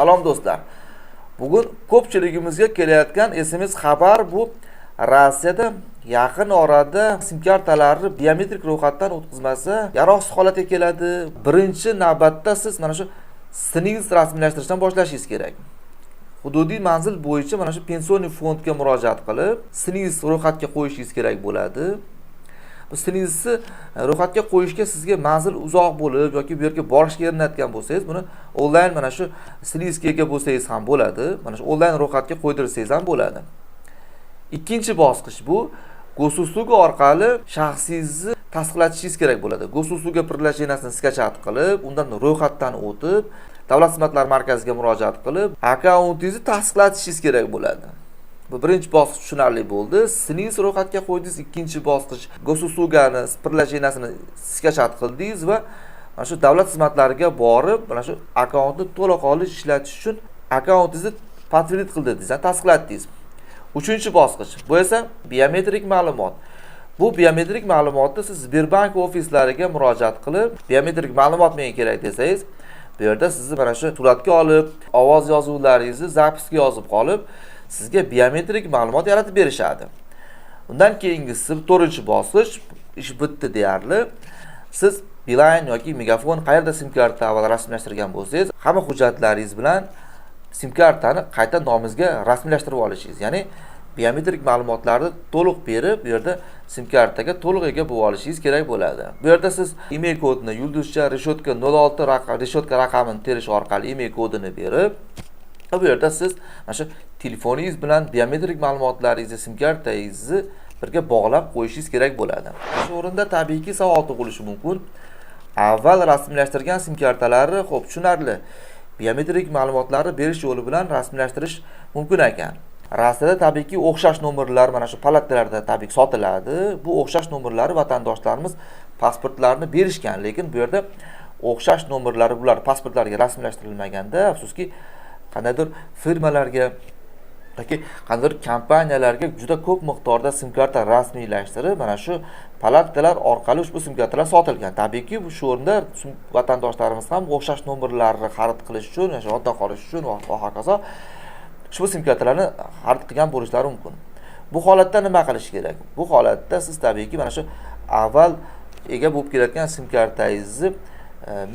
Salom do'stlar. Bugun ko'pchiligimizga kelayotgan SMS xabar bu Rossiyada yaqin orada sim kartalarni biometrik ro'yxatdan o'tkazmasa, yaroqsiz holatga keladi. Birinchi navbatda siz mana shu siningizni rasmiylashtirishdan boshlashingiz kerak. Hududiy manzil bo'yicha mana shu pensioniy fondga murojaat qilib, siningizni ro'yxatga qo'yishingiz kerak bo'ladi. Bu siningizni ro'yxatga qo'yishga sizga manzil uzoq bo'lib yoki bu yerga borishga erinayotgan bo'lsangiz, buni onlayn mana shu siningizga ega bo'lsangiz ham bo'ladi. Mana shu onlayn ro'yxatga qo'ydirsangiz ham bo'ladi. Ikkinchi bosqich bu Gosuslug orqali shaxsingizni tasdiqlatishingiz kerak bo'ladi. Gosuslugga birlashmasini skachat qilib, undan ro'yxatdan o'tib, Davlat xizmatlar markaziga murojaat qilib, akkauntingizni tasdiqlatishingiz kerak bo'ladi. Bu birinchi bosqich tushunarli bo'ldi. Siningiz ro'yxatga qo'ydingiz. Ikkinchi bosqich Gosuslugani birlashmasini skachat qildingiz va mana shu davlat xizmatlariga borib, mana shu akkauntni to'liq ishlatish uchun akkauntingizni potverdit qildingiz, tasdiqlatdingiz. Uchinchi bosqich. Bu esa biometrik ma'lumot. Bu biometrik ma'lumotni siz Sberbank ofislariga murojaat qilib, biometrik ma'lumot menga kerak desangiz, bu yerda sizni mana shu suratga olib, ovoz yozuvlaringizni zapisga yozib qolib, sizga biometrik ma'lumot yaratib berishadi. Undan keyingisi 4-bosqich, ish bitdi deyarli. Siz Beeline yoki Megafon qayerda sim karta avval rasmiylashtirgan bo'lsangiz, hamma hujjatlaringiz bilan sim kartani qayta nomingizga rasmiylashtirib olishingiz, ya'ni biometrik ma'lumotlarni to'liq berib, bu yerda sim kartaga to'liq ega bo'lib olishingiz kerak bo'ladi. Bu yerda siz email kodini yulduzcha reshotka 06 reshotka raqamini terish orqali email kodini berib, bu yerda siz mana shu telefoningiz bilan biometrik ma'lumotlaringizni, sim kartangizni birga bog'lab qo'yishingiz kerak bo'ladi. Shu o'rinda tabiiyki savol tug'ilishi mumkin. Avval rasmiylashtirgan sim kartalari xo'p tushunarli. Biometrik ma'lumotlarni berish yo'li bilan rasmiylashtirish mumkin ekan. Rossiyada tabiiyki o'xshash nomerlar mana shu palatkalarda tabiiyki sotiladi. Bu o'xshash nomerlari vatandoshlarimiz pasportlarini berishgan, lekin bu yerda o'xshash nomerlari bular pasportlariga rasmiylashtirilmaganda, afsuski qandaydir firmalarga yoki qandaydir kompaniyalarga juda ko'p miqdorda sim karta rasmiylashtirib, mana shu palatkalar orqali ushbu sim kartalar sotilgan. Tabiiyki bu shu o'rinda vatandoshlarimiz ham o'xshash nomerlarni xarid qilish uchun, yodda qolish uchun va hokazo ushbu sim kartalarni xarid qilgan bo'lishlari mumkin. Bu holatda nima qilish kerak? Bu holatda siz tabiiyki mana shu avval ega bo'lib kelayotgan sim kartangizni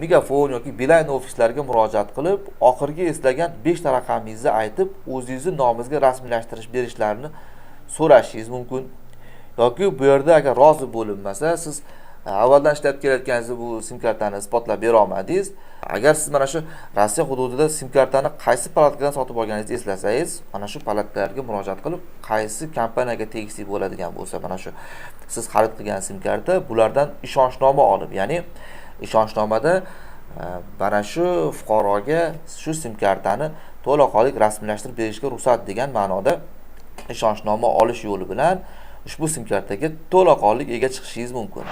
Megafon yoki Beeline ofislariga murojaat qilib, oxirgi eslagan 5 ta raqamingizni aytib, o'zingizning nomingizga rasmiylashtirish berishlarini so'rashingiz mumkin. Yoki bu yerda agar rozi bo'linmasa, siz avvaldan ishlab kelayotganingizni bu sim kartani isbotlab bera olmadingiz. Agar siz mana shu Rossiya hududida sim kartani qaysi palatkadan sotib olganingizni eslasangiz, mana shu palatkalarga murojaat qilib, qaysi kompaniyaga tegishli bo'ladigan bo'lsa, mana shu siz xarid qilgan sim karta, bulardan ishonchnoma olib, ya'ni ishonchnomada mana shu fuqaroga shu sim kartani to'liq rasmiylashtirib berishga ruxsat degan ma'noda ishonchnoma olish yo'li bilan ushbu sim kartaga to'liq ega chiqishingiz mumkin.